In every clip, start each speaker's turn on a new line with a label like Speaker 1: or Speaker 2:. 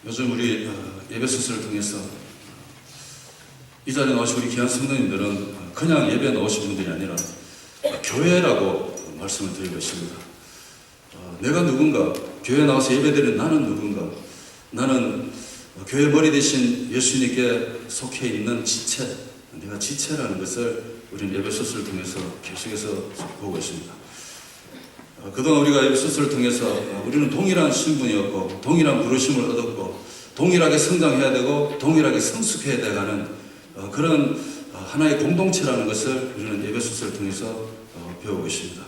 Speaker 1: 요즘 우리 예배 수술을 통해서 이 자리에 나오신 우리 귀한 성도님들은 그냥 예배에 나오신 분들이 아니라 교회라고 말씀을 드리고 있습니다. 내가 누군가, 교회에 나와서 예배드리는 나는 누군가, 나는 교회 머리 대신 예수님께 속해 있는 지체, 내가 지체라는 것을 우리는 예배 수술을 통해서 계속해서 보고 있습니다. 그동안 우리가 예배 수술을 통해서 우리는 동일한 신분이었고 동일한 부르심을 얻었고 동일하게 성장해야 되고 동일하게 성숙해야 돼가는 그런 하나의 공동체라는 것을 우리는 예배 수술을 통해서 배우고 있습니다.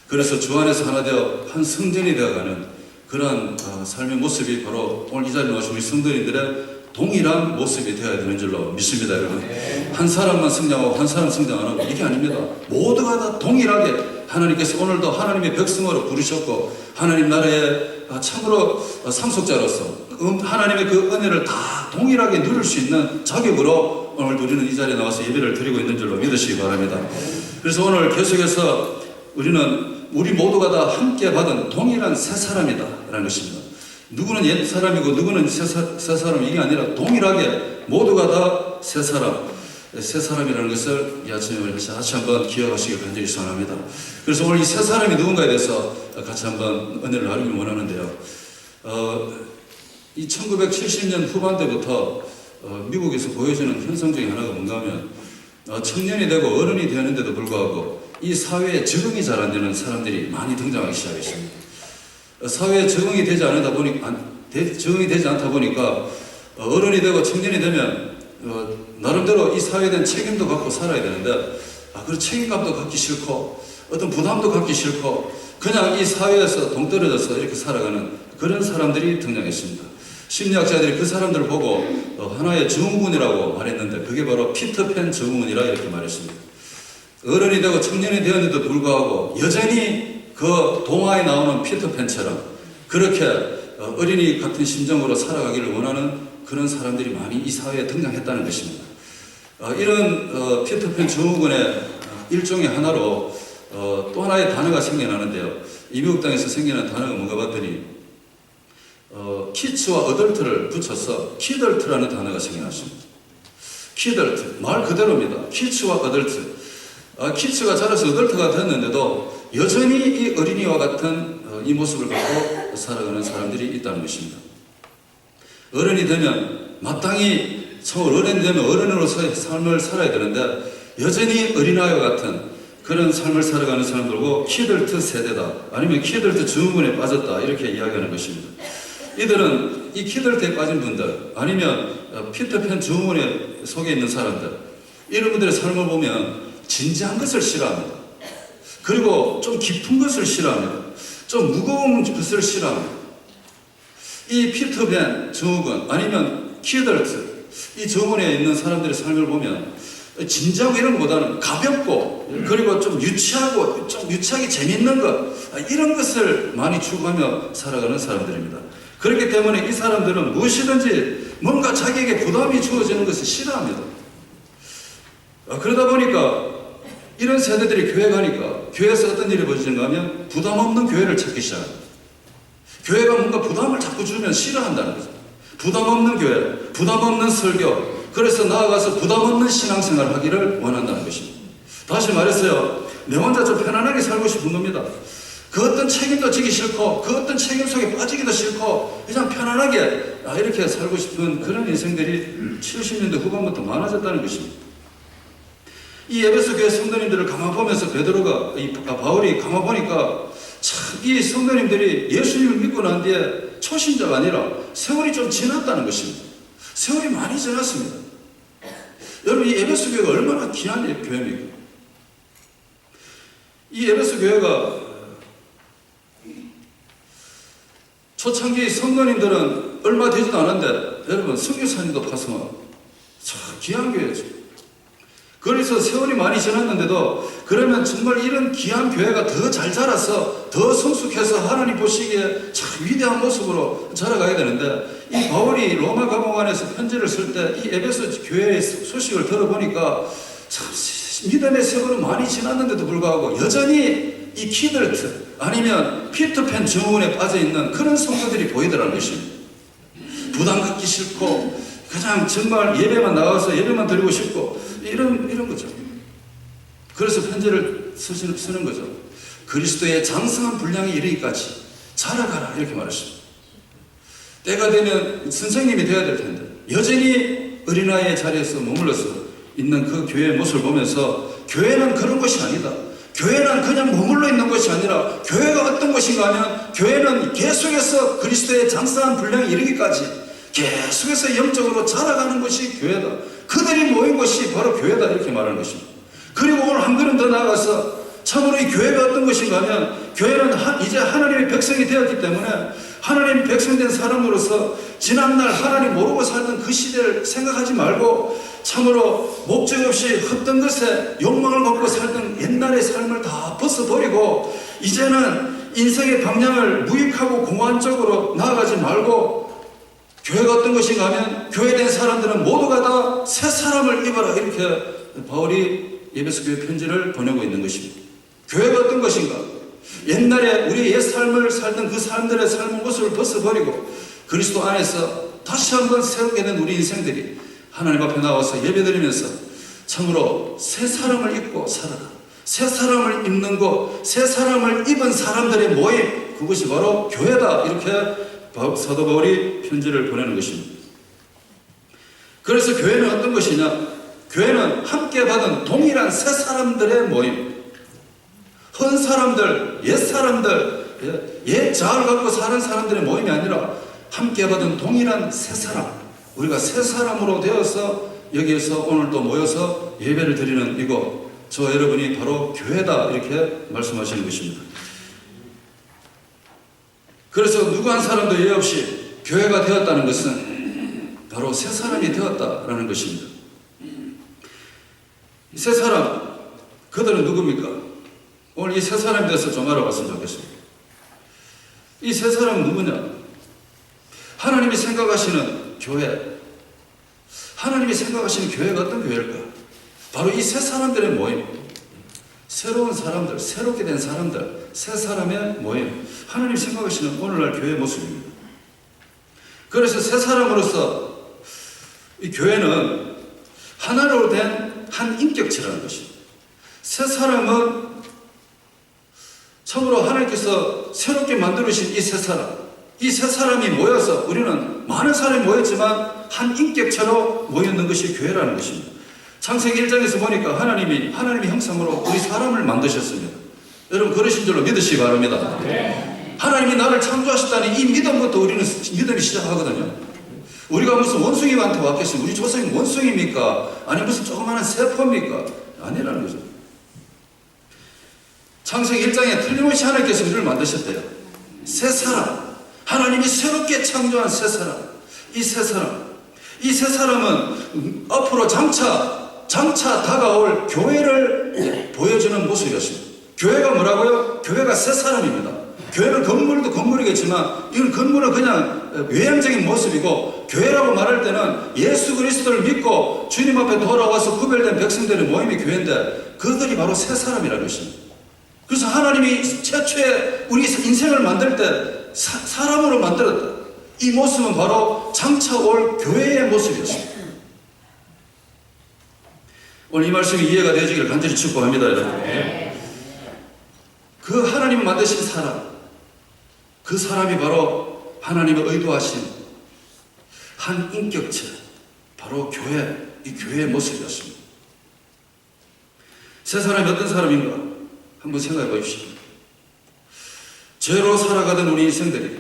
Speaker 1: 그래서 주 안에서 하나 되어 한 성전이 되어가는 그러한 삶의 모습이 바로 오늘 이 자리에 나오신 우리 성도님들의 동일한 모습이 되어야 되는 줄로 믿습니다, 여러분. 한 사람만 성장하고 한 사람 성장 안 하고 이게 아닙니다. 모두가 다 동일하게 하나님께서 오늘도 하나님의 백성으로 부르셨고 하나님 나라의 참으로 상속자로서 하나님의 그 은혜를 다 동일하게 누릴 수 있는 자격으로 오늘 우리는 이 자리에 나와서 예배를 드리고 있는 줄로 믿으시기 바랍니다. 그래서 오늘 계속해서 우리 모두가 다 함께 받은 동일한 새 사람이다 라는 것입니다. 누구는 옛 사람이고 누구는 새 사람, 이게 아니라 동일하게 모두가 다 새 사람이라는 것을 이 아침에 다시 한번 기억하시길 간절히 소원합니다. 그래서 오늘 이 새 사람이 누군가에 대해서 같이 한번 은혜를 나누길 원하는데요. 이 1970년 후반 때부터 미국에서 보여지는 현상 중에 하나가 뭔가 하면 청년이 되고 어른이 되는데도 불구하고 이 사회에 적응이 잘 안 되는 사람들이 많이 등장하기 시작했습니다. 사회에 적응이 되지 않다 보니까 어른이 되고 청년이 되면 나름대로 이 사회에 대한 책임도 갖고 살아야 되는데 그 책임감도 갖기 싫고 어떤 부담도 갖기 싫고 그냥 이 사회에서 동떨어져서 이렇게 살아가는 그런 사람들이 등장했습니다. 심리학자들이 그 사람들을 보고 하나의 증후군이라고 말했는데 그게 바로 피터팬 증후군이라 이렇게 말했습니다. 어른이 되고 청년이 되었는데도 불구하고 여전히 그 동화에 나오는 피터팬처럼 그렇게 어린이 같은 심정으로 살아가기를 원하는 그런 사람들이 많이 이 사회에 등장했다는 것입니다. 이런 피터팬 증후군의 일종의 하나로 또 하나의 단어가 생겨나는데요. 이 미국 땅에서 생겨난 단어가 뭔가 봤더니 키츠와 어덜트를 붙여서 키덜트라는 단어가 생겨났습니다. 키덜트, 말 그대로입니다. 키츠와 어덜트. 키츠가 자라서 어덜트가 됐는데도 여전히 이 어린이와 같은 이 모습을 갖고 살아가는 사람들이 있다는 것입니다. 어른이 되면 마땅히 어른이 되면 어른으로서의 삶을 살아야 되는데 여전히 어린아이와 같은 그런 삶을 살아가는 사람들고 키덜트 세대다 아니면 키덜트 증후군에 빠졌다 이렇게 이야기하는 것입니다. 이들은 이 키덜트에 빠진 분들 아니면 피터팬 증후군에 속에 있는 사람들 이런 분들의 삶을 보면 진지한 것을 싫어합니다. 그리고 좀 깊은 것을 싫어합니다. 좀 무거운 것을 싫어합니다. 이 피터팬 증후군 아니면 키덜트 이 증후군에 있는 사람들의 삶을 보면 진지하고 이런 것보다는 가볍고 그리고 좀 유치하고 좀 유치하게 재밌는 것 이런 것을 많이 추구하며 살아가는 사람들입니다. 그렇기 때문에 이 사람들은 무엇이든지 뭔가 자기에게 부담이 주어지는 것을 싫어합니다. 그러다 보니까 이런 세대들이 교회 가니까 교회에서 어떤 일이 벌어지는가 하면 부담 없는 교회를 찾기 시작합니다. 교회가 뭔가 부담을 자꾸 주면 싫어한다는 거죠. 부담 없는 교회, 부담 없는 설교, 그래서 나아가서 부담 없는 신앙생활을 하기를 원한다는 것입니다. 다시 말했어요. 내 혼자 좀 편안하게 살고 싶은 겁니다. 그 어떤 책임도 지기 싫고 그 어떤 책임 속에 빠지기도 싫고 그냥 편안하게 이렇게 살고 싶은 그런 인생들이 70년대 후반부터 많아졌다는 것입니다. 이 에베소 교회 성도님들을 가만 보면서 바울이 가만 보니까 참 이 성도님들이 예수님을 믿고 난 뒤에 초신자가 아니라 세월이 좀 지났다는 것입니다. 세월이 많이 지났습니다. 여러분 이 에베소 교회가 얼마나 귀한 교회입니까? 이 에베소 교회가 초창기 성도님들은 얼마 되지도 않았는데 여러분 선교사님도 파송하고 참 귀한 교회죠. 그래서 세월이 많이 지났는데도 그러면 정말 이런 귀한 교회가 더 잘 자라서 더 성숙해서 하나님 보시기에 참 위대한 모습으로 자라가야 되는데 이 바울이 로마 감옥 안에서 편지를 쓸 때 이 에베소 교회의 소식을 들어보니까 참 믿음의 세월은 많이 지났는데도 불구하고 여전히 이 키덜트 아니면 피터팬 증후군에 빠져있는 그런 성도들이 보이더라는 것입니다. 부담 갖기 싫고 그냥 정말 예배만 나가서 예배만 드리고 싶고 이런 거죠. 그래서 편지를 쓰는 거죠. 그리스도의 장성한 분량에 이르기까지 자라가라 이렇게 말했습니다. 때가 되면 선생님이 되어야 될 텐데 여전히 어린아이의 자리에서 머물러서 있는 그 교회의 모습을 보면서 교회는 그런 것이 아니다. 교회는 그냥 머물러 있는 것이 아니라 교회가 어떤 것인가 하면 교회는 계속해서 그리스도의 장성한 분량에 이르기까지 계속해서 영적으로 자라가는 것이 교회다. 그들이 모인 것이 바로 교회다 이렇게 말하는 것입니다. 그리고 오늘 한 걸음 더 나아가서 참으로 이 교회가 어떤 것인가 하면 교회는 이제 하나님의 백성이 되었기 때문에 하나님 백성된 사람으로서 지난날 하나님 모르고 살던 그 시대를 생각하지 말고 참으로 목적 없이 헛된 것에 욕망을 갖고 살던 옛날의 삶을 다 벗어버리고 이제는 인생의 방향을 무익하고 공허한쪽으로 나아가지 말고 교회가 어떤 것인가 하면 교회된 사람들은 모두가 다 새 사람을 입어라 이렇게 바울이 에베소 교회 편지를 보내고 있는 것입니다. 교회가 어떤 것인가? 옛날에 우리의 옛 삶을 살던 그 사람들의 삶의 모습을 벗어버리고 그리스도 안에서 다시 한번 세우게 된 우리 인생들이 하나님 앞에 나와서 예배드리면서 참으로 새 사람을 입고 살아라. 새 사람을 입는 것, 새 사람을 입은 사람들의 모임, 그것이 바로 교회다. 이렇게 사도 바울이 편지를 보내는 것입니다. 그래서 교회는 어떤 것이냐? 교회는 함께 받은 동일한 새 사람들의 모임. 헌 사람들, 옛 사람들, 옛 자아를 갖고 사는 사람들의 모임이 아니라 함께 받은 동일한 새 사람. 우리가 새 사람으로 되어서 여기에서 오늘 또 모여서 예배를 드리는 이곳, 저 여러분이 바로 교회다 이렇게 말씀하시는 것입니다. 그래서 누구 한 사람도 예 없이 교회가 되었다는 것은 바로 새 사람이 되었다라는 것입니다. 이 새 사람, 그들은 누굽니까? 오늘 이 새 사람에 대해서 좀 알아봤으면 좋겠습니다. 이 새 사람은 누구냐? 하나님이 생각하시는 교회, 하나님이 생각하시는 교회가 어떤 교회일까? 바로 이 새 사람들의 모임, 새로운 사람들, 새롭게 된 사람들, 새 사람의 모임, 하나님이 생각하시는 오늘날 교회의 모습입니다. 그래서 새 사람으로서 이 교회는 하나로 된 한 인격체라는 것입니다. 새 사람은 참으로 하나님께서 새롭게 만들어주신 이 새 사람, 이 새 사람이 모여서 우리는 많은 사람이 모였지만 한 인격체로 모였는 것이 교회라는 것입니다. 창세기 1장에서 보니까 하나님이 형상으로 우리 사람을 만드셨습니다. 여러분 그러신 줄로 믿으시기 바랍니다. 하나님이 나를 창조하셨다는 이 믿음부터 우리는 믿음이 시작하거든요. 우리가 무슨 원숭이한테 왔겠습니까? 우리 조상이 원숭이입니까? 아니 무슨 조그마한 세포입니까? 아니라는 거죠. 창세기 1장에 틀림없이 하나님께서 우리를 만드셨대요. 새 사람, 하나님이 새롭게 창조한 새 사람, 이 새 사람은 앞으로 장차 다가올 교회를 보여주는 모습이었습니다. 교회가 뭐라고요? 교회가 새 사람입니다. 교회는 건물도 건물이겠지만 이건 건물은 그냥 외향적인 모습이고 교회라고 말할 때는 예수 그리스도를 믿고 주님 앞에 돌아와서 구별된 백성들의 모임이 교회인데 그들이 바로 새 사람이라는 것입니다. 그래서 하나님이 최초에 우리 인생을 만들 때 사람으로 만들었다. 이 모습은 바로 장차 올 교회의 모습이었습니다. 오늘 이 말씀이 이해가 되어지기를 간절히 축복합니다, 여러분. 그 하나님 만드신 사람, 그 사람이 바로 하나님의 의도하신 한 인격체, 바로 교회, 이 교회의 모습이었습니다. 새 사람이 어떤 사람인가? 한번 생각해 보십시오. 죄로 살아가던 우리 인생들이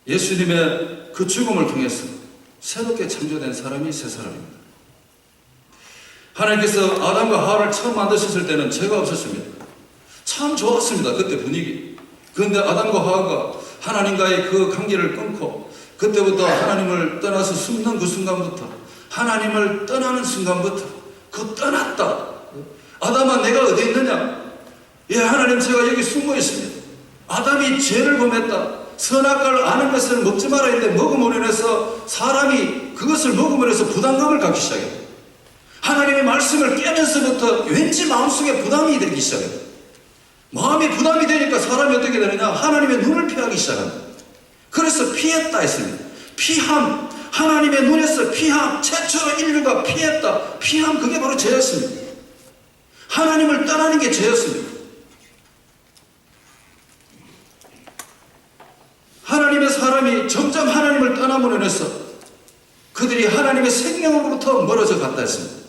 Speaker 1: 예수님의 그 죽음을 통해서 새롭게 창조된 사람이 새 사람입니다. 하나님께서 아담과 하와를 처음 만드셨을 때는 죄가 없었습니다. 참 좋았습니다. 그때 분위기. 그런데 아담과 하와가 하나님과의 그 관계를 끊고 그때부터 하나님을 떠나서 숨는 그 순간부터 하나님을 떠나는 순간부터 그 떠났다. 아담아 내가 어디 있느냐? 예, 하나님 제가 여기 숨어 있습니다. 아담이 죄를 범했다. 선악과를 아는 것을 먹지 말아야 했는데 먹음으로 인해서 사람이 그것을 먹음으로 해서 부담감을 갖기 시작했다. 하나님의 말씀을 깨면서부터 왠지 마음속에 부담이 되기 시작했다. 마음이 부담이 되니까 사람이 어떻게 되느냐? 하나님의 눈을 피하기 시작한다. 그래서
Speaker 2: 피했다 했습니다. 피함, 하나님의 눈에서 피함, 최초로 인류가 피했다. 피함, 그게 바로 죄였습니다. 하나님을 떠나는 게 죄였습니다. 하나님의 사람이 점점 하나님을 떠남으로 인해서 그들이 하나님의 생명으로부터 멀어져 갔다 했습니다.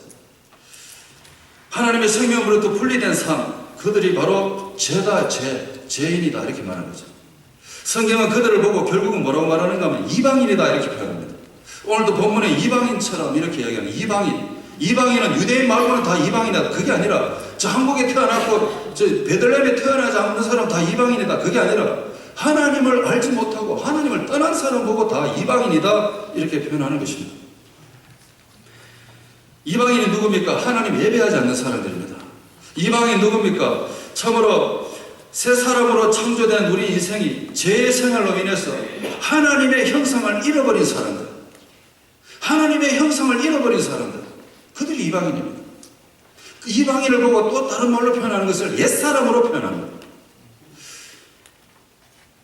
Speaker 2: 하나님의 생명으로부터 분리된 삶, 그들이 바로 죄다, 죄인이다 이렇게 말하는 거죠. 성경은 그들을 보고 결국은 뭐라고 말하는가 하면 이방인이다 이렇게 표현합니다. 오늘도 본문에 이방인처럼 이렇게 이야기하는 이방인은 유대인 말고는 다 이방인이다. 그게 아니라 저 한국에 태어났고 저 베들레헴에 태어나지 않는 사람 다 이방인이다. 그게 아니라 하나님을 알지 못하고 하나님을 떠난 사람 보고 다 이방인이다 이렇게 표현하는 것입니다. 이방인이 누굽니까? 하나님 예배하지 않는 사람들입니다. 이방인 누굽니까? 참으로 새 사람으로 창조된 우리 인생이 죄의 생활로 인해서 하나님의 형상을 잃어버린 사람들, 하나님의 형상을 잃어버린 사람들, 그들이 이방인입니다. 그 이방인을 보고 또 다른 말로 표현하는 것을 옛사람으로 표현합니다.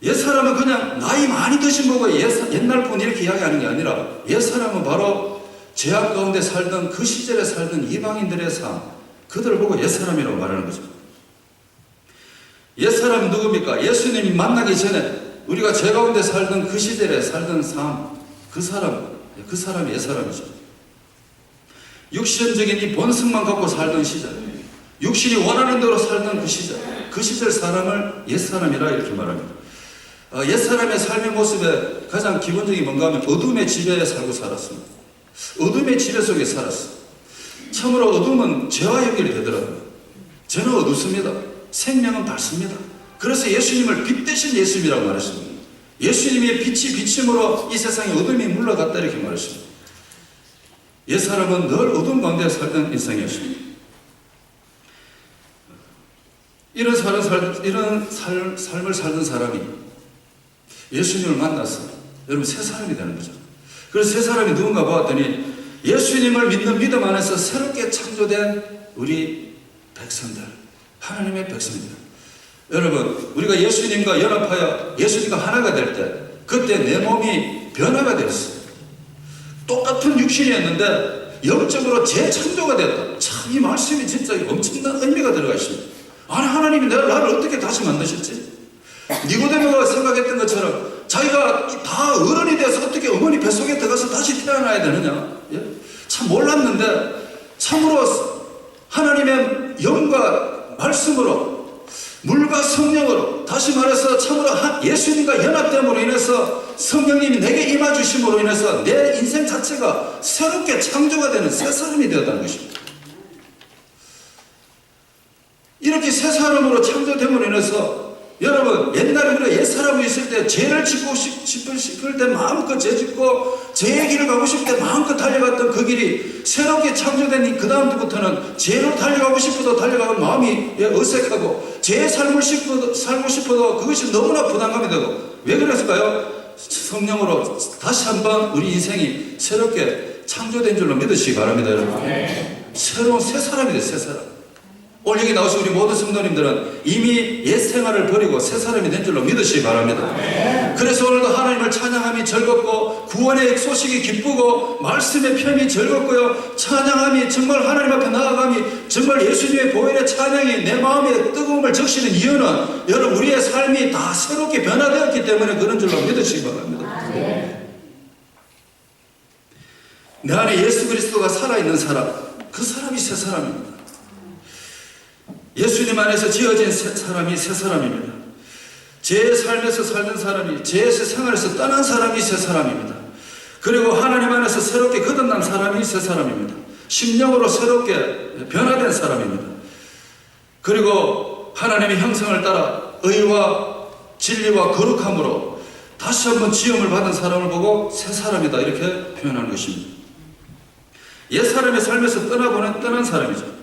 Speaker 2: 옛사람은 그냥 나이 많이 드신 보고 옛날 분 이렇게 이야기하는 게 아니라 옛사람은 바로 죄악 가운데 살던 그 시절에 살던 이방인들의 삶, 그들을 보고 옛사람이라고 말하는 거죠. 옛사람은 누굽니까? 예수님이 만나기 전에 우리가 죄 가운데 살던 그 시절에 살던 삶, 그 사람이 옛사람이죠. 육신적인 이 본성만 갖고 살던 시절, 육신이 원하는 대로 살던 그 시절 사람을 옛사람이라 이렇게 말합니다. 옛사람의 삶의 모습에 가장 기본적인 뭔가 하면 어둠의 지배 살고 살았습니다. 어둠의 지배 속에 살았어요. 참으로 어둠은 죄와 연결이 되더라고요. 죄는 어둡습니다. 생명은 밝습니다. 그래서 예수님을 빛 대신 예수님이라고 말했습니다. 예수님의 빛이 비침으로 이 세상에 어둠이 물러갔다 이렇게 말했습니다. 옛사람은 늘 어둠 가운데 살던 인생이었습니다. 이런 삶을 살던 사람이 예수님을 만나서 여러분 새 사람이 되는 거죠. 그래서 새 사람이 누군가 보았더니 예수님을 믿는 믿음 안에서 새롭게 창조된 우리 백성들, 하나님의 백성들. 여러분, 우리가 예수님과 연합하여 예수님과 하나가 될 때 그때 내 몸이 변화가 되었어요. 똑같은 육신이었는데 영적으로 재창조가 됐다. 참 이 말씀이 진짜 엄청난 의미가 들어가 있습니다. 아니 하나님이 나를 어떻게 다시 만드셨지? 니고데모가 생각했던 것처럼 자기가 다 어른이 돼서 어떻게 어머니 뱃속에 들어가서 다시 태어나야 되느냐? 예? 참 몰랐는데 참으로 하나님의 영과 말씀으로 물과 성령으로 다시 말해서 참으로 예수님과 연합됨으로 인해서 성령님이 내게 임하주심으로 인해서 내 인생 자체가 새롭게 창조가 되는 새 사람이 되었다는 것입니다. 이렇게 새 사람으로 창조됨으로 인해서 여러분 옛날에 우리가 옛사람이 있을 때 죄를 짓고 싶을 때 마음껏 죄 짓고 죄의 길을 가고 싶을 때 마음껏 달려갔던 그 길이 새롭게 창조된 그 다음부터는 죄로 달려가고 싶어도 달려가는 마음이 어색하고 죄의 삶을 살고 싶어도 그것이 너무나 부담감이 되고 왜 그랬을까요? 성령으로 다시 한번 우리 인생이 새롭게 창조된 줄로 믿으시기 바랍니다. 여러분 새로운 새 사람이 돼요. 새 사람. 오늘 여기 나오신 우리 모든 성도님들은 이미 옛 생활을 버리고 새 사람이 된 줄로 믿으시기 바랍니다. 그래서 오늘도 하나님을 찬양함이 즐겁고 구원의 소식이 기쁘고 말씀의 편이 즐겁고요. 찬양함이 정말 하나님 앞에 나아감이 정말 예수님의 보혈의 찬양이 내 마음에 뜨거움을 적시는 이유는 여러분 우리의 삶이 다 새롭게 변화되었기 때문에 그런 줄로 믿으시기 바랍니다. 내 안에 예수 그리스도가 살아있는 사람, 그 사람이 새 사람입니다. 예수님 안에서 지어진 사람이 새 사람입니다. 죄의 삶에서 살던 사람이 죄의 생활에서 떠난 사람이 새 사람입니다. 그리고 하나님 안에서 새롭게 거듭난 사람이 새 사람입니다. 심령으로 새롭게 변화된 사람입니다. 그리고 하나님의 형상을 따라 의와 진리와 거룩함으로 다시 한번 지음을 받은 사람을 보고 새 사람이다 이렇게 표현하는 것입니다. 옛 사람의 삶에서 떠난 사람이죠.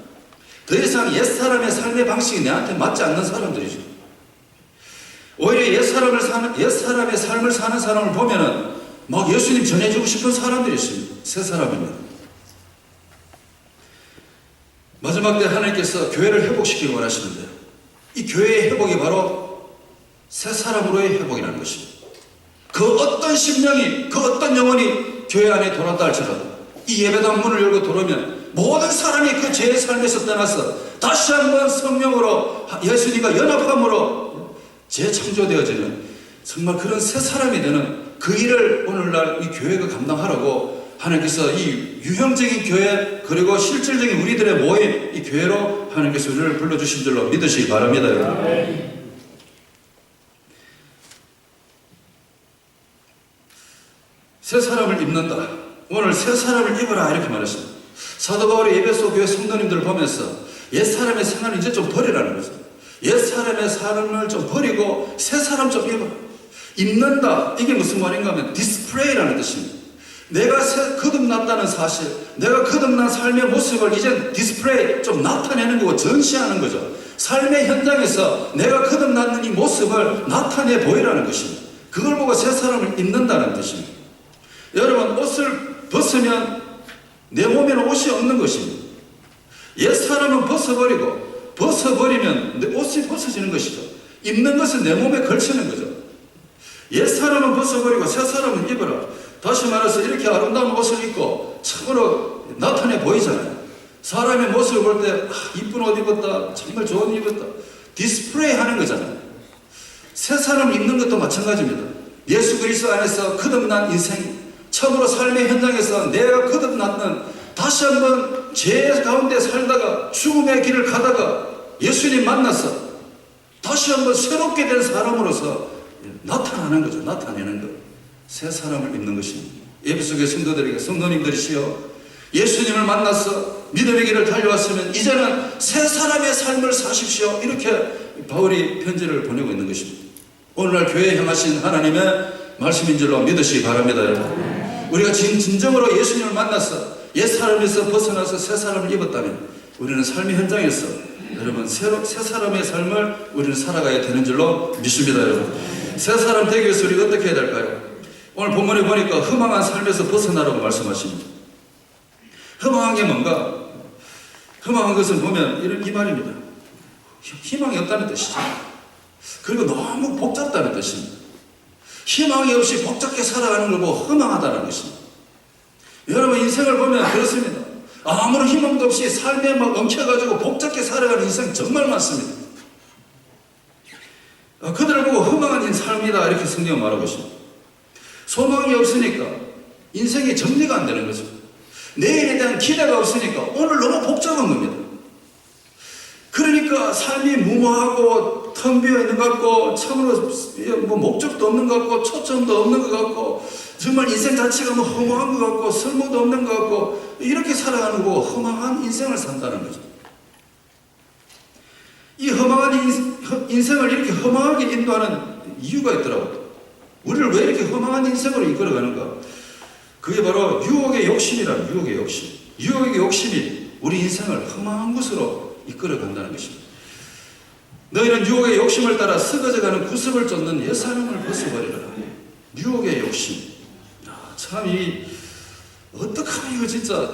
Speaker 2: 더 이상 옛사람의 삶의 방식이 내한테 맞지 않는 사람들이죠. 오히려 옛사람의 삶을 사는 사람을 보면은 막 예수님 전해주고 싶은 사람들이 있습니다. 새 사람입니다. 마지막 때 하나님께서 교회를 회복시키기 원하시는데요. 이 교회의 회복이 바로 새 사람으로의 회복이라는 것입니다. 그 어떤 심령이, 그 어떤 영혼이 교회 안에 돌았다 할지라도 이 예배당 문을 열고 들어오면 모든 사람이 그 죄의 삶에서 떠나서 다시 한번 성령으로 예수님과 연합함으로 재창조되어지는 정말 그런 새 사람이 되는 그 일을 오늘날 이 교회가 감당하라고 하나님께서 이 유형적인 교회 그리고 실질적인 우리들의 모임 이 교회로 하나님께서 우리를 불러주신 줄로 믿으시기 바랍니다. 여러분. 새 사람을 입는다. 오늘 새 사람을 입어라 이렇게 말했습니다. 사도 바울이 에베소 교회 성도님들을 보면서 옛 사람의 생활을 이제 좀 버리라는 거죠. 옛 사람의 삶을 좀 버리고 새 사람 좀 입어라. 입는다. 이게 무슨 말인가 하면 디스플레이라는 뜻입니다. 내가 거듭났다는 사실, 내가 거듭난 삶의 모습을 이제 디스플레이 좀 나타내는 거고 전시하는 거죠. 삶의 현장에서 내가 거듭났는 이 모습을 나타내 보이라는 것입니다. 그걸 보고 새 사람을 입는다는 뜻입니다. 여러분, 옷을 벗으면 내 몸에는 옷이 없는 것입니다. 옛 사람은 벗어버리면 내 옷이 벗어지는 것이죠. 입는 것은 내 몸에 걸치는 거죠. 옛 사람은 벗어버리고 새 사람은 입어라. 다시 말해서 이렇게 아름다운 옷을 입고 참으로 나타내 보이잖아요. 사람의 모습을 볼 때 이쁜 옷 입었다, 정말 좋은 옷 입었다, 디스플레이 하는 거잖아요. 새 사람을 입는 것도 마찬가지입니다. 예수 그리스도 안에서 거듭난 인생, 참으로 삶의 현장에서 내가 거듭났는 다시 한번 죄 가운데 살다가 죽음의 길을 가다가 예수님 만나서 다시 한번 새롭게 된 사람으로서 나타나는 거죠. 나타내는 것. 새 사람을 입는 것입니다. 에베소 교회 성도들에게 성도님들이시여 예수님을 만나서 믿음의 길을 달려왔으면 이제는 새 사람의 삶을 사십시오. 이렇게 바울이 편지를 보내고 있는 것입니다. 오늘날 교회에 향하신 하나님의 말씀인 줄로 믿으시기 바랍니다. 여러분. 우리가 지금 진정으로 예수님을 만나서 옛 사람에서 벗어나서 새 사람을 입었다면 우리는 삶의 현장에서 여러분 새 사람의 삶을 우리는 살아가야 되는 줄로 믿습니다. 여러분. 새 사람 되기 위해서 우리가 어떻게 해야 될까요? 오늘 본문에 보니까 허망한 삶에서 벗어나라고 말씀하십니다. 허망한 게 뭔가? 허망한 것은 보면 이 말입니다. 희망이 없다는 뜻이죠. 그리고 너무 복잡다는 뜻입니다. 희망이 없이 복잡하게 살아가는 걸 보고 허망하다는 것입니다. 여러분 인생을 보면 그렇습니다. 아무런 희망도 없이 삶에 막 엉켜가지고 복잡하게 살아가는 인생 정말 많습니다. 그들을 보고 허망한 삶이다 이렇게 성경은 말하고 있습니다. 소망이 없으니까 인생이 정리가 안 되는 거죠. 내일에 대한 기대가 없으니까 오늘 너무 복잡한 겁니다. 그러니까 삶이 무모하고 텅 비어 있는 것 같고 참으로 뭐 목적도 없는 것 같고 초점도 없는 것 같고 정말 인생 자체가 뭐 허무한 것 같고 설모도 없는 것 같고 이렇게 살아가는 거고 허망한 인생을 산다는 거죠. 이 허망한 인생을 이렇게 허망하게 인도하는 이유가 있더라고요. 우리를 왜 이렇게 허망한 인생으로 이끌어가는가? 그게 바로 유혹의 욕심이라는 유혹의 욕심. 유혹의 욕심이 우리 인생을 허망한 곳으로 이끌어간다는 것입니다. 너희는 유혹의 욕심을 따라 썩어져가는 구습을 쫓는 옛사람을 벗어버리라. 유혹의 욕심. 참 어떻게 하면 이거 진짜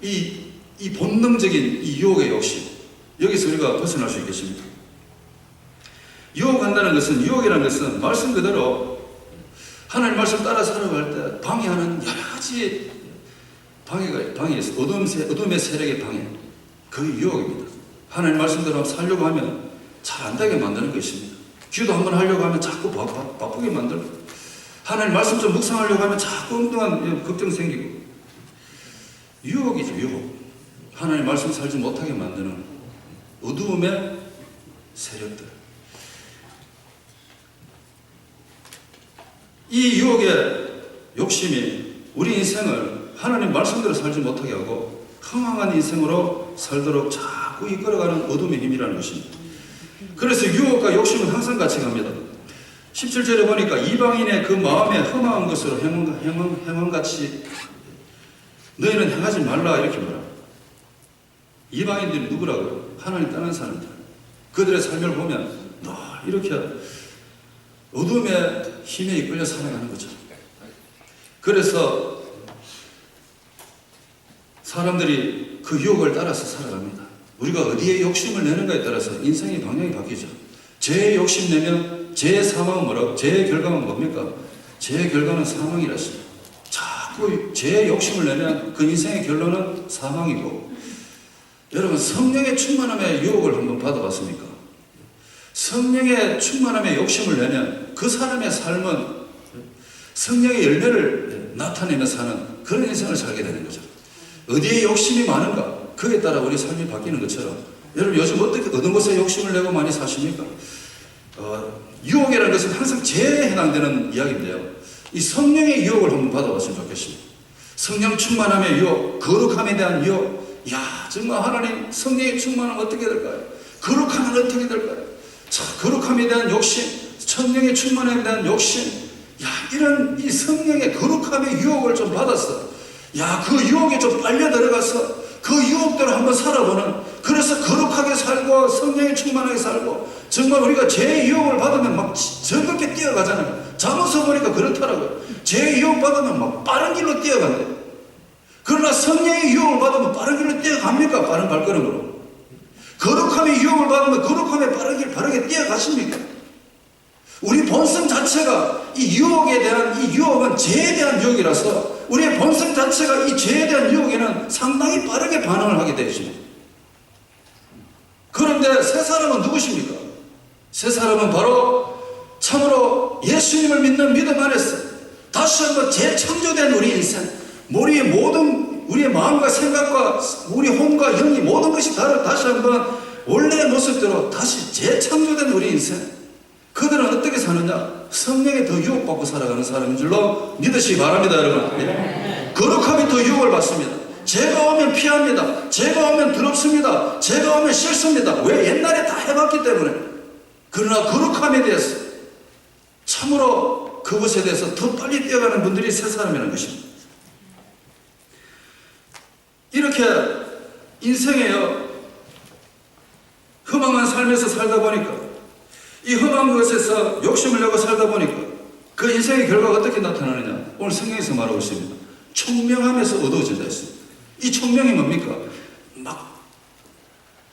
Speaker 2: 이 본능적인 이 유혹의 욕심 여기서 우리가 벗어날 수 있겠습니다. 유혹한다는 것은 유혹이라는 것은 말씀 그대로 하나님 말씀 따라 살아갈 때 방해하는 여러 가지 방해가 있어. 어둠의 세력의 방해. 그게 유혹입니다. 하나님 말씀대로 살려고 하면 잘 안 되게 만드는 것입니다. 기도 한번 하려고 하면 자꾸 바쁘게 만들고 하나님 말씀 좀 묵상하려고 하면 자꾸 엉뚱한 걱정 생기고 유혹이죠. 유혹. 하나님 말씀 살지 못하게 만드는 어두움의 세력들. 이 유혹의 욕심이 우리 인생을 하나님 말씀대로 살지 못하게 하고 허망한 인생으로 살도록 자꾸 이끌어가는 어둠의 힘이라는 것입니다. 그래서 유혹과 욕심은 항상 같이 갑니다. 17절에 보니까 이방인의 그 마음에 허망한 것으로 행함같이 너희는 행하지 말라 이렇게 말합니다. 이방인들이 누구라고요? 하나님 떠난 사람들. 그들의 삶을 보면 늘 이렇게 어둠의 힘에 이끌려 살아가는 거죠. 그래서 사람들이 그 유혹을 따라서 살아갑니다. 우리가 어디에 욕심을 내는가에 따라서 인생의 방향이 바뀌죠. 죄에 욕심 내면 죄의 사망은 뭐라고? 죄의 결과는 뭡니까? 죄의 결과는 사망이라십니다. 자꾸 죄의 욕심을 내면 그 인생의 결론은 사망이고, 여러분 성령의 충만함의 유혹을 한번 받아봤습니까? 성령의 충만함의 욕심을 내면 그 사람의 삶은 성령의 열매를 나타내며 사는 그런 인생을 살게 되는 거죠. 어디에 욕심이 많은가? 그에 따라 우리 삶이 바뀌는 것처럼, 여러분 요즘 어떻게 어느 곳에 욕심을 내고 많이 사십니까? 유혹이라는 것은 항상 죄에 해당되는 이야기인데요. 이 성령의 유혹을 한번 받아봤으면 좋겠습니다. 성령 충만함의 유혹, 거룩함에 대한 유혹. 야, 정말 하나님 성령의 충만함 어떻게 될까요? 거룩함은 어떻게 될까요? 자, 거룩함에 대한 욕심, 성령의 충만함에 대한 욕심. 야, 이런 이 성령의 거룩함의 유혹을 좀 받았어. 야, 그 유혹에 좀 빨려 들어가서 그 유혹대로 한번 살아보는, 그래서 거룩하게 살고 성령에 충만하게 살고, 정말 우리가 죄의 유혹을 받으면 막 즐겁게 뛰어가잖아요. 잠에서 보니까 그렇더라고요. 죄의 유혹 받으면 막 빠른 길로 뛰어간대. 그러나 성령의 유혹을 받으면 빠른 길로 뛰어갑니까? 빠른 발걸음으로. 거룩함의 유혹을 받으면 거룩함에 빠른 길 바르게 뛰어가십니까? 우리 본성 자체가 이 유혹에 대한, 이 유혹은 죄에 대한 유혹이라서 우리의 본성 자체가 이 죄에 대한 유혹에는 상당히 빠르게 반응을 하게 되어 있습니다. 그런데 새 사람은 누구십니까? 새 사람은 바로 참으로 예수님을 믿는 믿음 안에서 다시 한번 재창조된 우리 인생, 우리의 모든, 우리의 마음과 생각과 우리 혼과 영이 모든 것이 다시 한번 원래의 모습대로 다시 재창조된 우리 인생. 그들은 어떻게 사느냐? 성령에 더 유혹받고 살아가는 사람인 줄로 믿으시기 바랍니다, 여러분. 네. 거룩함이 더 유혹을 받습니다. 죄가 오면 피합니다. 죄가 오면 더럽습니다. 죄가 오면 싫습니다. 왜? 옛날에 다 해봤기 때문에. 그러나 거룩함에 대해서 참으로 그것에 대해서 더 빨리 뛰어가는 분들이 새 사람이라는 것입니다. 이렇게 인생에요, 허망한 삶에서 살다 보니까, 이 험한 것에서 욕심을 내고 살다 보니까 그 인생의 결과가 어떻게 나타나느냐? 오늘 성경에서 말하고 있습니다. 총명함에서 어두워진다 했습니다. 이 총명이 뭡니까? 막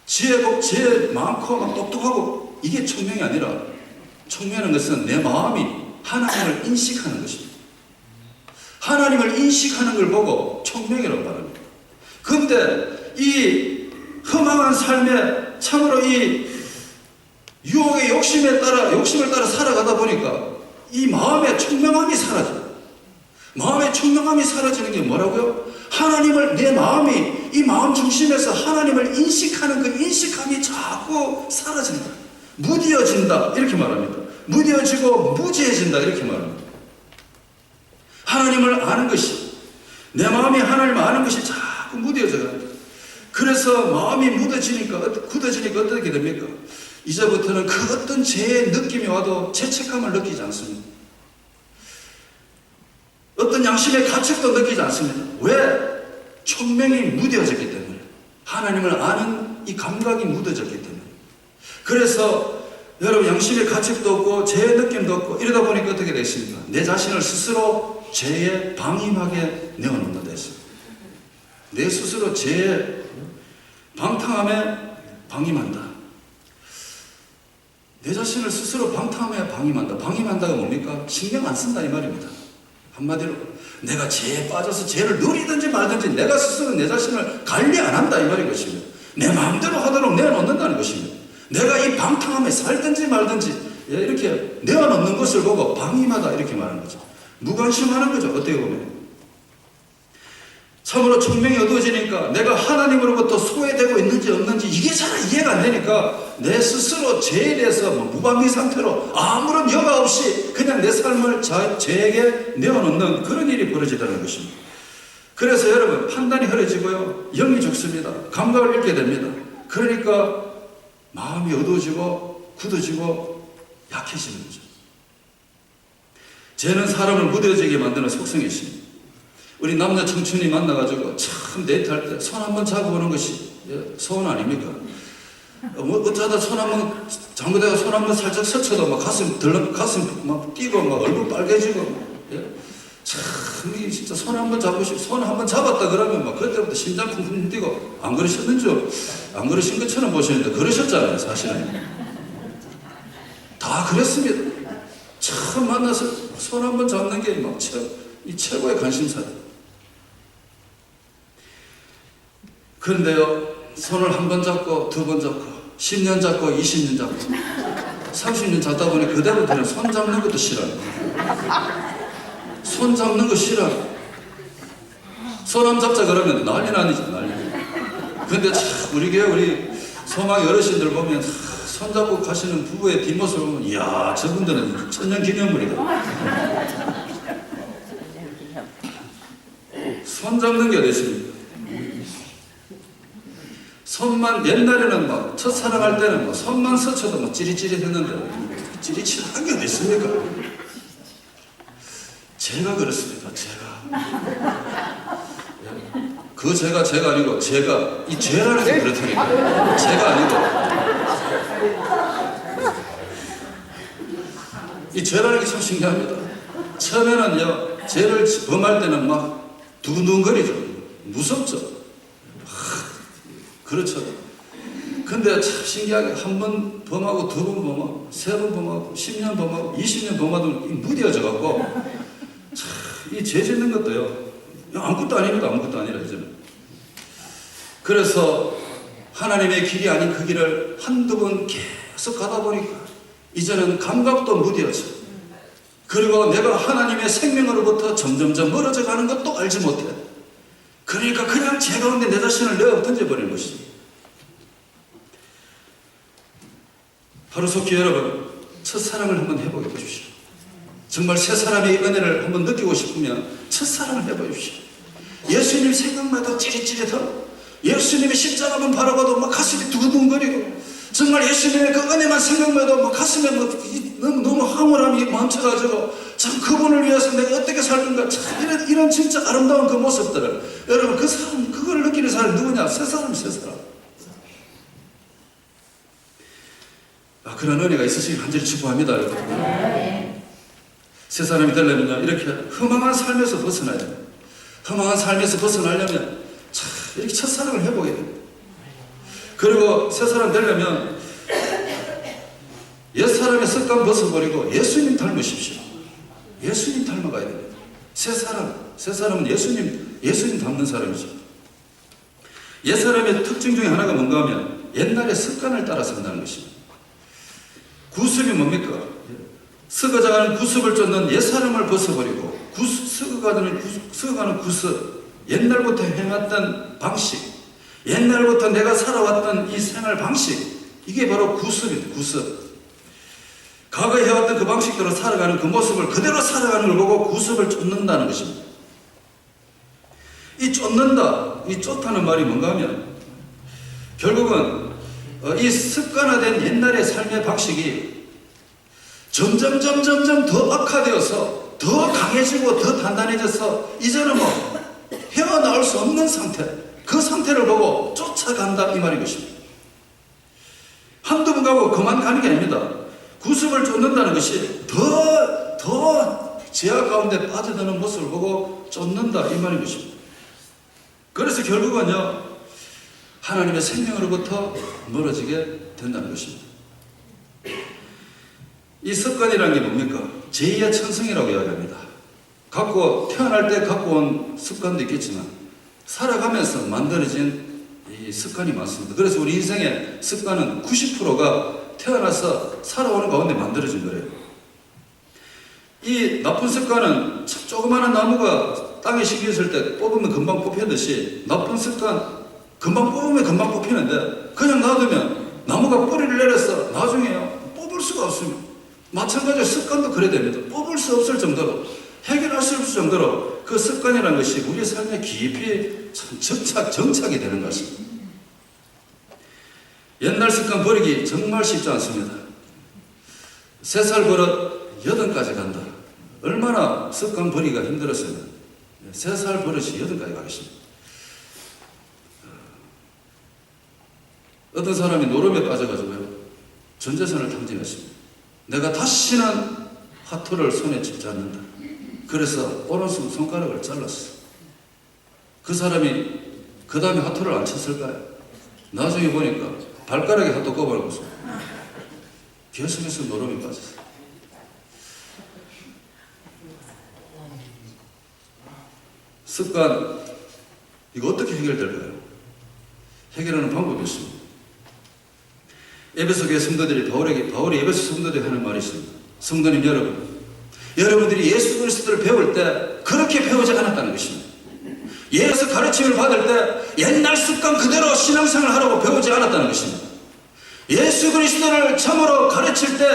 Speaker 2: 지혜 많고 막 똑똑하고, 이게 총명이 아니라, 총명하는 것은 내 마음이 하나님을 인식하는 것입니다. 하나님을 인식하는 걸 보고 총명이라고 말합니다. 그런데 이 험한 삶에 참으로 이 유혹의 욕심을 따라 살아가다 보니까 이 마음의 총명함이 사라져요. 마음의 총명함이 사라지는 게 뭐라고요? 하나님을, 내 마음이, 이 마음 중심에서 하나님을 인식하는 그 인식함이 자꾸 사라진다. 무뎌진다. 이렇게 말합니다. 무뎌지고 무지해진다. 이렇게 말합니다. 하나님을 아는 것이, 내 마음이 하나님을 아는 것이 자꾸 무뎌져요. 그래서 마음이 굳어지니까 어떻게 됩니까? 이제부터는 그 어떤 죄의 느낌이 와도 죄책감을 느끼지 않습니다. 어떤 양심의 가책도 느끼지 않습니다. 왜? 총명이 무뎌졌기 때문에. 하나님을 아는 이 감각이 묻어졌기 때문에. 그래서 여러분, 양심의 가책도 없고 죄의 느낌도 없고 이러다 보니까 어떻게 됐습니까? 내 자신을 스스로 죄에 방임하게 내어놓는다 했습니다. 내 스스로 죄에 방탕함에 방임한다. 내 자신을 스스로 방탕함에 방임한다. 방임한다가 뭡니까? 신경 안 쓴다 이 말입니다. 한마디로 내가 죄에 빠져서 죄를 누리든지 말든지 내가 스스로 내 자신을 관리 안 한다 이 말인 것입니다. 내 마음대로 하도록 내어놓는다는 것입니다. 내가 이 방탕함에 살든지 말든지 이렇게 내어놓는 것을 보고 방임하다 이렇게 말하는 거죠. 무관심하는 거죠. 어떻게 보면. 참으로 총명이 어두워지니까 내가 하나님으로부터 소외되고 있는지 없는지 이게 잘 이해가 안 되니까 내 스스로 죄에 대해서 무방비 상태로 아무런 여과 없이 그냥 내 삶을 죄에게 내어놓는 그런 일이 벌어지다는 것입니다. 그래서 여러분, 판단이 흐려지고요, 영이 죽습니다. 감각을 잃게 됩니다. 그러니까 마음이 어두워지고 굳어지고 약해지는 거죠. 죄는 사람을 무뎌지게 만드는 속성이 있습니다. 우리 남자 청춘이 만나가지고 참 데이트할 때 손 한번 잡아보는 것이 소원 아닙니까? 어쩌다 손 한번 잘못해서 손 한번 살짝 스쳐도 막 가슴 막 뛰고 막 얼굴 빨개지고 참 진짜 손 한번 잡고 손 한번 잡았다 그러면 막 그때부터 심장 쿵쿵 뛰고 안 그러셨는지 안 그러신 것처럼 보시는데 그러셨잖아요. 사실은 다 그랬습니다. 처음 만나서 손 한번 잡는 게 막 이 최고의 관심사다. 그런데요, 손을 한 번 잡고, 두 번 잡고, 10년 잡고, 20년 잡고, 30년 잡다 보니 그대로 그냥 손 잡는 것도 싫어요. 손 잡는 거 싫어요. 손 한번 잡자 그러면 난리 나니죠, 난리. 근데 참, 우리 교회 우리 소망 어르신들 보면 손 잡고 가시는 부부의 뒷모습을 보면, 이야, 저분들은 천년 기념물이다. 손 잡는 게 어딨습니까? 손만, 옛날에는 막 첫사랑할 때는 막 손만 스쳐도 막 찌릿찌릿 했는데 찌릿찌릿한 게 어딨습니까? 제가 그렇습니다. 제가 아니고 제가 이 죄라는 게 그렇다니까. 제가 아니고 이 죄라는 게 참 신기합니다. 처음에는요, 죄를 범할 때는 막 두근두근거리죠. 무섭죠. 그렇죠. 근데 참 신기하게 한 번 범하고, 두 번 범하고, 세 번 범하고, 10년 범하고, 20년 범하도 무뎌져 갖고, 참, 이 죄 짓는 것도요, 아무것도 아닙니다. 아무것도 아니라, 이제는. 그래서 하나님의 길이 아닌 그 길을 한두 번 계속 가다 보니까, 이제는 감각도 무뎌져. 그리고 내가 하나님의 생명으로부터 점점점 멀어져 가는 것도 알지 못해. 그러니까 그냥 죄 가운데 내 자신을 내어 던져버리는 것이죠. 하루속히 여러분, 첫사랑을 한번 해보게 보십시오. 정말 새 사람의 은혜를 한번 느끼고 싶으면 첫사랑을 해보십시오. 예수님 생각마다 찌릿찌릿하고, 예수님의 십자가만 바라봐도 막 가슴이 두근두근거리고, 정말 예수님의 그 은혜만 생각해도 막 가슴에 너무 황홀함이 멈춰가지고, 참 그분을 위해서 내가 어떻게 살던가, 참 이런 진짜 아름다운 그 모습들을, 여러분, 그 사람, 그걸 느끼는 사람이 누구냐? 새 사람. 그런 은혜가 있으시길 간절히 축복합니다, 여러분. 새 사람이 되려면요, 이렇게 허망한 삶에서 벗어나야 돼요. 허망한 삶에서 벗어나려면 참 이렇게 첫사랑을 해보게 됩니다. 그리고 새 사람 되려면 옛사람의 습관 벗어버리고 예수님 닮으십시오. 예수님 닮아가야 됩니다. 새 사람은 예수님 닮는 사람이죠. 옛사람의 특징 중에 하나가 뭔가 하면 옛날의 습관을 따라 산다는 것입니다. 구습이 뭡니까? 썩어가는 구습을 쫓는 옛사람을 벗어버리고 썩어가는 구습, 옛날부터 해왔던 방식, 옛날부터 내가 살아왔던 이 생활 방식, 이게 바로 구습입니다. 구습. 과거에 해왔던 그 방식대로 살아가는 그 모습을 그대로 살아가는 걸 보고 구습을 쫓는다는 것입니다. 이 쫓는다, 이 쫓다는 말이 뭔가 하면 결국은 이 습관화된 옛날의 삶의 방식이 점점 더 악화되어서 더 강해지고 더 단단해져서 이제는 뭐 헤어나올 수 없는 상태, 그 상태를 보고 쫓아간다, 이 말인 것입니다. 한두 번 가고 그만 가는 게 아닙니다. 구습을 쫓는다는 것이 더 제약 가운데 빠져드는 모습을 보고 쫓는다, 이 말인 것입니다. 그래서 결국은요, 하나님의 생명으로부터 멀어지게 된다는 것입니다. 이 습관이라는 게 뭡니까? 제2의 천성이라고 이야기합니다. 태어날 때 갖고 온 습관도 있겠지만 살아가면서 만들어진 이 습관이 많습니다. 그래서 우리 인생의 습관은 90%가 태어나서 살아오는 가운데 만들어진 거예요. 이 나쁜 습관은 조그마한 나무가 땅에 심겨있을 때 뽑으면 금방 뽑히듯이, 나쁜 습관 금방 뽑으면 금방 뽑히는데 그냥 놔두면 나무가 뿌리를 내려서 나중에요 뽑을 수가 없습니다. 마찬가지로 습관도 그래야 됩니다. 뽑을 수 없을 정도로, 해결할 수 없을 정도로 그 습관이라는 것이 우리의 삶에 깊이 정착이 되는 것입니다. 옛날 습관 버리기 정말 쉽지 않습니다. 3살 버릇 8까지 간다. 얼마나 습관 버리기가 힘들었으면 3살 버릇이 8까지 가겠습니다. 어떤 사람이 노름에 빠져가지고요, 전 재산을 탕진했습니다. 내가 다시는 화투를 손에 쥐지 않는다. 그래서 오른손 손가락을 잘랐어. 그 사람이 그 다음에 화투를 안 쳤을까요? 나중에 보니까 발가락에 화투 꼽아놓고서 계속해서 노름에 빠졌어요. 습관, 이거 어떻게 해결될까요? 해결하는 방법이 있습니다. 에베소 교회 성도들이 바울이 에베소 성도들이 하는 말이 있습니다. 성도님 여러분들이 예수 그리스도를 배울 때 그렇게 배우지 않았다는 것입니다. 예수 가르침을 받을 때 옛날 습관 그대로 신앙생활을 하라고 배우지 않았다는 것입니다. 예수 그리스도를 참으로 가르칠 때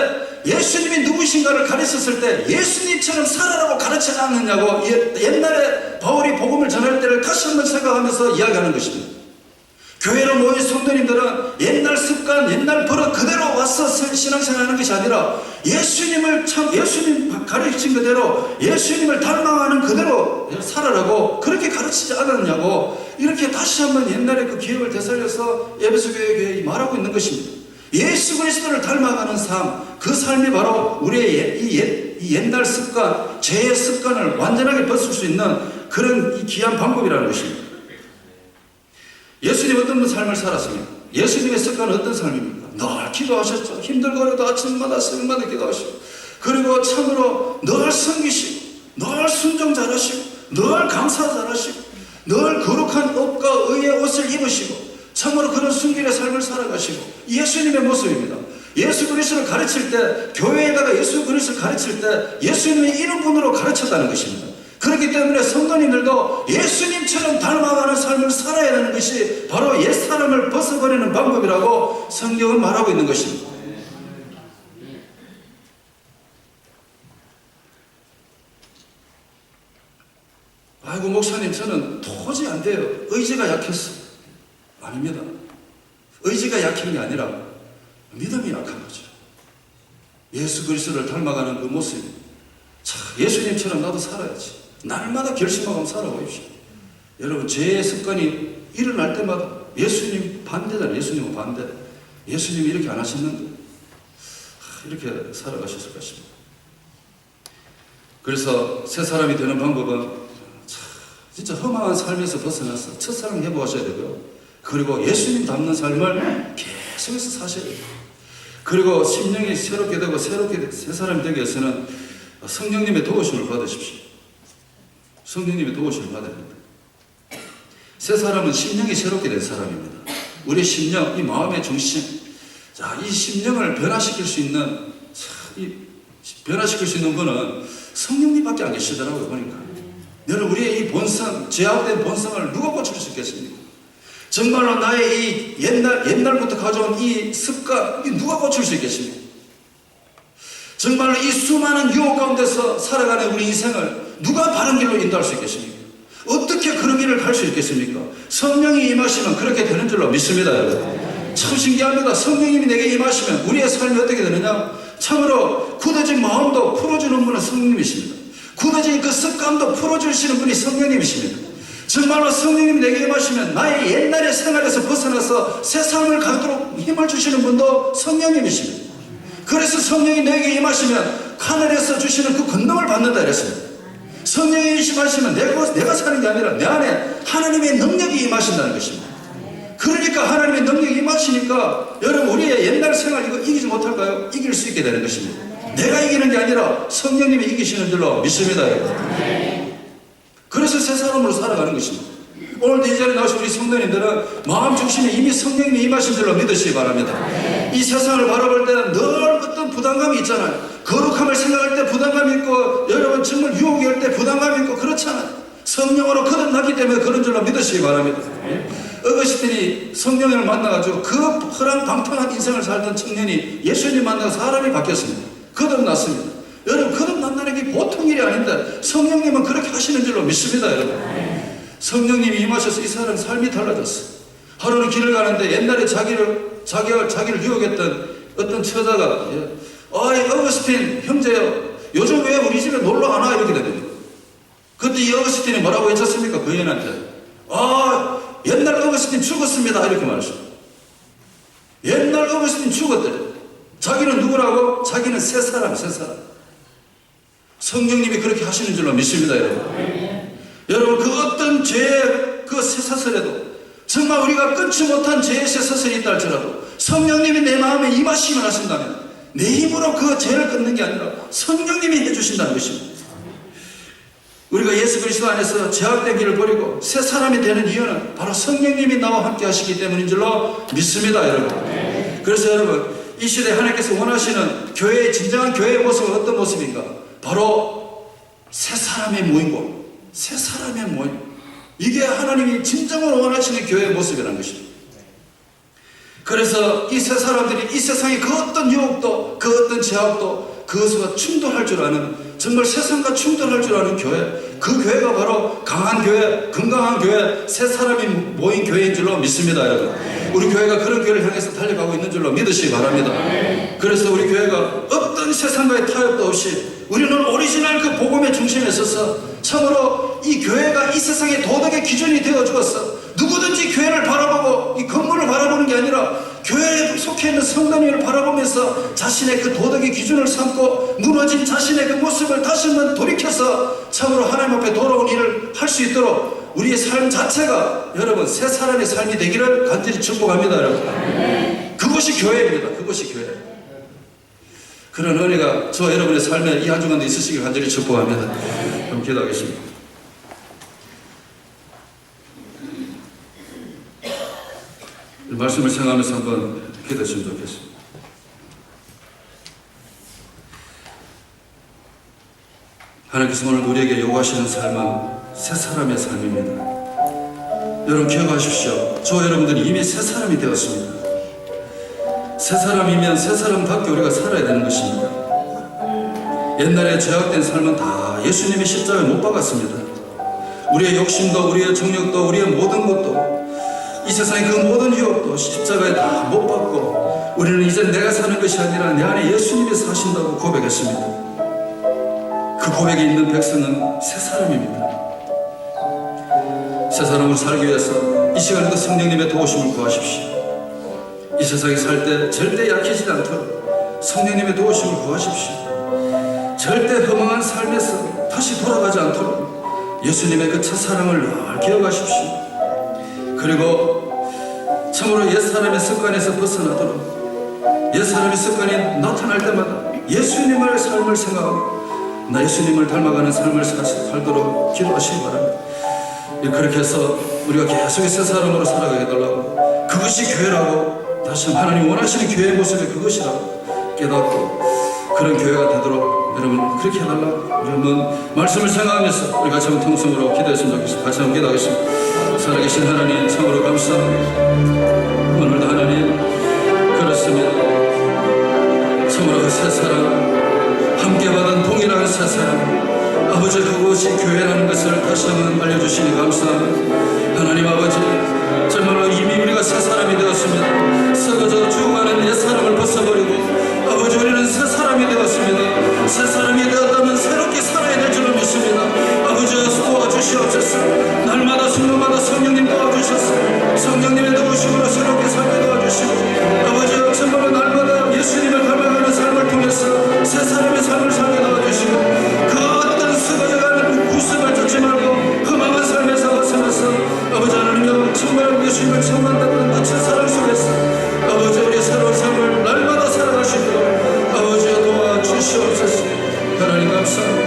Speaker 2: 예수님이 누구신가를 가르쳤을 때 예수님처럼 살아라고 가르치지 않느냐고 옛날에 바울이 복음을 전할 때를 다시 한번 생각하면서 이야기하는 것입니다. 교회로 모인 성도님들은 옛날 습관, 옛날 버릇 그대로 와서 신앙생활하는 것이 아니라 예수님 가르친 그대로 예수님을 닮아가는 그대로 살아라고 그렇게 가르치지 않았냐고 이렇게 다시 한번 옛날의 그 기억을 되살려서 에베소 교회에 말하고 있는 것입니다. 예수 그리스도를 닮아가는 삶, 그 삶이 바로 우리의 이 옛날 습관, 죄의 습관을 완전하게 벗을 수 있는 그런 이 귀한 방법이라는 것입니다. 예수님 어떤 삶을 살았습니까? 예수님의 습관은 어떤 삶입니까? 늘 기도하셨죠. 힘들거려도 아침마다 새벽마다 기도하시고, 그리고 참으로 늘 섬기시고, 늘 순종 잘하시고, 늘 감사 잘하시고, 늘 거룩한 옷과 의의 옷을 입으시고, 참으로 그런 순결의 삶을 살아가시고, 예수님의 모습입니다. 예수 그리스도를 가르칠 때, 교회에다가 예수 그리스도를 가르칠 때 예수님이 이런 분으로 가르쳤다는 것입니다. 그렇기 때문에 성도님들도 예수님처럼 닮아가는 삶을 살아야 하는 것이 바로 옛사람을 벗어버리는 방법이라고 성경은 말하고 있는 것입니다. 아이고 목사님 저는 도저히 안 돼요. 의지가 약했어. 아닙니다. 의지가 약한 게 아니라 믿음이 약한 거죠. 예수 그리스도를 닮아가는 그 모습, 예수님처럼 나도 살아야지. 날마다 결심하고 살아보십시오. 여러분 죄의 습관이 일어날 때마다 예수님 반대잖아요. 예수님은 반대. 예수님이 이렇게 안 하셨는데 이렇게 살아가셨을 것입니다. 그래서 새 사람이 되는 방법은 진짜 험한 삶에서 벗어나서 첫사랑 해보셔야 되고요. 그리고 예수님 닮는 삶을 계속해서 사셔야 돼요. 그리고 심령이 새롭게 되고 새롭게 새 사람이 되기 위해서는 성령님의 도우심을 받으십시오. 성령님의 도우심을 받아야 됩니다. 새 사람은 심령이 새롭게 된 사람입니다. 우리 심령, 이 마음의 중심, 이 심령을 변화시킬 수 있는 분은 성령님밖에 안 계시더라고요. 보니까 여러분 우리의 이 본성, 죄악된 본성을 누가 고칠 수 있겠습니까? 정말로 나의 이 옛날부터 가져온 이 습관, 누가 고칠 수 있겠습니까? 정말로 이 수많은 유혹 가운데서 살아가는 우리 인생을 누가 바른 길로 인도할 수 있겠습니까? 어떻게 그런 길을 갈 수 있겠습니까? 성령이 임하시면 그렇게 되는 줄로 믿습니다, 여러분. 참 신기합니다. 성령님이 내게 임하시면 우리의 삶이 어떻게 되느냐? 참으로 굳어진 마음도 풀어주는 분은 성령님이십니다. 굳어진 그 습관도 풀어주시는 분이 성령님이십니다. 정말로 성령님이 내게 임하시면 나의 옛날의 생활에서 벗어나서 새 삶을 갖도록 힘을 주시는 분도 성령님이십니다. 그래서 성령이 내게 임하시면 하늘에서 주시는 그 권능을 받는다 이랬습니다. 성령이 임하시면 내가 사는 게 아니라 내 안에 하나님의 능력이 임하신다는 것입니다. 그러니까 하나님의 능력이 임하시니까 여러분 우리의 옛날 생활 이거 이기지 못할까요? 이길 수 있게 되는 것입니다. 내가 이기는 게 아니라 성령님이 이기시는 줄로 믿습니다. 여러분. 그래서 새 사람으로 살아가는 것입니다. 오늘도 이 자리에 나오신 우리 성도님들은 마음 중심에 이미 성령님이 임하신 줄로 믿으시기 바랍니다. 이 세상을 바라볼 때는 늘 어떤 부담감이 있잖아요. 거룩함을 생각할 때 부담감이 있고 여러분 정말 유혹이 올 때 부담감이 있고 그렇잖아요. 성령으로 거듭났기 때문에 그런 줄로 믿으시기 바랍니다. 어거스틴이 성령을 만나가지고 그 허랑방탕한 인생을 살던 청년이 예수님 만나서 사람이 바뀌었습니다. 거듭났습니다. 여러분 거듭난다는 게 보통 일이 아닌데 성령님은 그렇게 하시는 줄로 믿습니다. 여러분 성령님이 임하셔서 이 사람 삶이 달라졌어. 하루는 길을 가는데 옛날에 자기를 유혹했던 어떤 처자가 어이 어거스틴 형제요 요즘 왜 우리 집에 놀러 안 와? 이렇게 되거든요. 그때 이 어거스틴이 뭐라고 외쳤습니까? 그 여인한테 옛날 어거스틴 죽었습니다 이렇게 말했어요. 옛날 어거스틴 죽었대. 자기는 누구라고? 자기는 새 사람. 성령님이 그렇게 하시는 줄로 믿습니다. 여러분 그 어떤 죄의 그 쇠사슬에도 정말 우리가 끊지 못한 죄의 쇠사슬이 있다 할지라도 성령님이 내 마음에 임하시면 하신다면 내 힘으로 그 죄를 끊는 게 아니라 성령님이 해주신다는 것입니다. 우리가 예수 그리스도 안에서 제약된 길을 버리고 새 사람이 되는 이유는 바로 성령님이 나와 함께 하시기 때문인 줄로 믿습니다, 여러분. 그래서 여러분, 이 시대에 하나님께서 원하시는 교회의 진정한 교회의 모습은 어떤 모습인가? 바로 새 사람의 모임과 새 사람의 모임. 이게 하나님이 진정으로 원하시는 교회의 모습이라는 것입니다. 그래서 이 새 사람들이 이 세상의 그 어떤 유혹도 그 어떤 제약도 그것과 충돌할 줄 아는, 정말 세상과 충돌할 줄 아는 교회, 그 교회가 바로 강한 교회, 건강한 교회, 새 사람이 모인 교회인 줄로 믿습니다, 여러분. 우리 교회가 그런 교회를 향해서 달려가고 있는 줄로 믿으시기 바랍니다. 그래서 우리 교회가 어떤 세상과의 타협도 없이 우리는 오리지널 그 복음의 중심에 서서 참으로 이 교회가 이 세상의 도덕의 기준이 되어 주었어. 누구든지 교회를 바라보고 이 건물을 바라보는 게 아니라 교회에 속해 있는 성도님을 바라보면서 자신의 그 도덕의 기준을 삼고 무너진 자신의 그 모습을 다시 한번 돌이켜서 참으로 하나님 앞에 돌아온 일을 할 수 있도록 우리의 삶 자체가 여러분 새 사람의 삶이 되기를 간절히 축복합니다, 여러분. 그것이 교회입니다. 그것이 교회. 그런 은혜가 저와 여러분의 삶에 이 한 주간도 있으시길 간절히 축복합니다. 그럼 기도하겠습니다. 말씀을 생각하면서 한번 기도했으면 좋겠습니다. 하나님께서 오늘 우리에게 요구하시는 삶은 새 사람의 삶입니다. 여러분 기억하십시오. 저와 여러분들이 이미 새 사람이 되었습니다. 새 사람이면 새 사람답게 우리가 살아야 되는 것입니다. 옛날에 제약된 삶은 다 예수님의 십자가에 못 박았습니다. 우리의 욕심도 우리의 정욕도 우리의 모든 것도 이 세상의 그 모든 유혹도 십자가에 다 못 박고 우리는 이제 내가 사는 것이 아니라 내 안에 예수님이 사신다고 고백했습니다. 그 고백에 있는 백성은 새 사람입니다. 새 사람으로 살기 위해서 이 시간에도 성령님의 도우심을 구하십시오. 이 세상에 살 때 절대 약해지지 않도록 성령님의 도우심을 구하십시오. 절대 허망한 삶에서 다시 돌아가지 않도록 예수님의 그 첫사랑을 늘 기억하십시오. 그리고 참으로 옛사람의 습관에서 벗어나도록 옛사람의 습관이 나타날 때마다 예수님의 삶을 생각하고 나 예수님을 닮아가는 삶을 살도록 기도하시기 바랍니다. 그렇게 해서 우리가 계속 새 사람으로 살아가게 해달라고, 그것이 교회라고, 다시 하나님 원하시는 교회의 모습이 그것이라고 깨닫고 그런 교회가 되도록 여러분 그렇게 해달라고 우리 한번 말씀을 생각하면서 우리 같이 한번 통성으로 기도했으면 좋겠습니다. 같이 한번 기도하겠습니다. 살아계신 하나님 참으로 감사합니다. 오늘도 하나님 그렇습니다. 참으로 그 새 사랑 함께 받은 동일한 새 사랑 아버지 그것이 교회라는 것을 다시 한번 알려주시니 감사합니다. 하나님 아버지 정말로 이미 우리가 새 사람이 되었습니다. 썩어져 죽어가는 옛 사람을 벗어버리고 아버지 우리는 새 사람이 되었습니다. 새 사람이 되었다면 새롭게 살아야 될 줄을 믿습니다. 아버지 도와주시옵소서. 날마다 순간마다 성령님 도와주셔서 성령님의 도우심으로 새롭게 살게 도와주시고 아버지 정말로 날마다 예수님을 닮아가는 삶을 통해서 새 사람의 삶을 살게 도와주시고 그 어떤 썩어져가는 구습을 듣지 말고 험한 삶에서 벗어나서 아버지 하나님여 정말 예수님을 처음한다는 끝의 사랑 속에서 아버지 우리의 새로운 삶을 날마다 살아갈 수 있도록 아버지 도와주시옵소서. 하나님 감사합니다.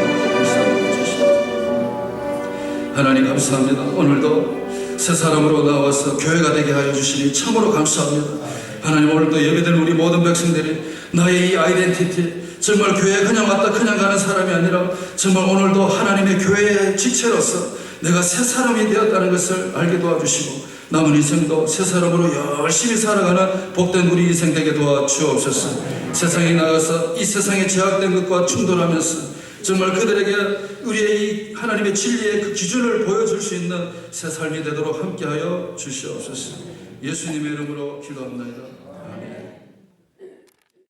Speaker 2: 하나님 감사합니다. 오늘도 새 사람으로 나와서 교회가 되게 하여 주시니 참으로 감사합니다. 하나님 오늘도 예배드린 우리 모든 백성들이 나의 이 아이덴티티 정말 교회에 그냥 왔다 그냥 가는 사람이 아니라 정말 오늘도 하나님의 교회의 지체로서 내가 새 사람이 되었다는 것을 알게 도와주시고 남은 인생도 새 사람으로 열심히 살아가는 복된 우리 인생 되게 도와주옵소서. 세상에 나가서 이 세상에 제약된 것과 충돌하면서 정말 그들에게 우리의 이 하나님의 진리의 그 기준을 보여줄 수 있는 새 삶이 되도록 함께하여 주시옵소서. 예수님의 이름으로 기도합니다. 아멘.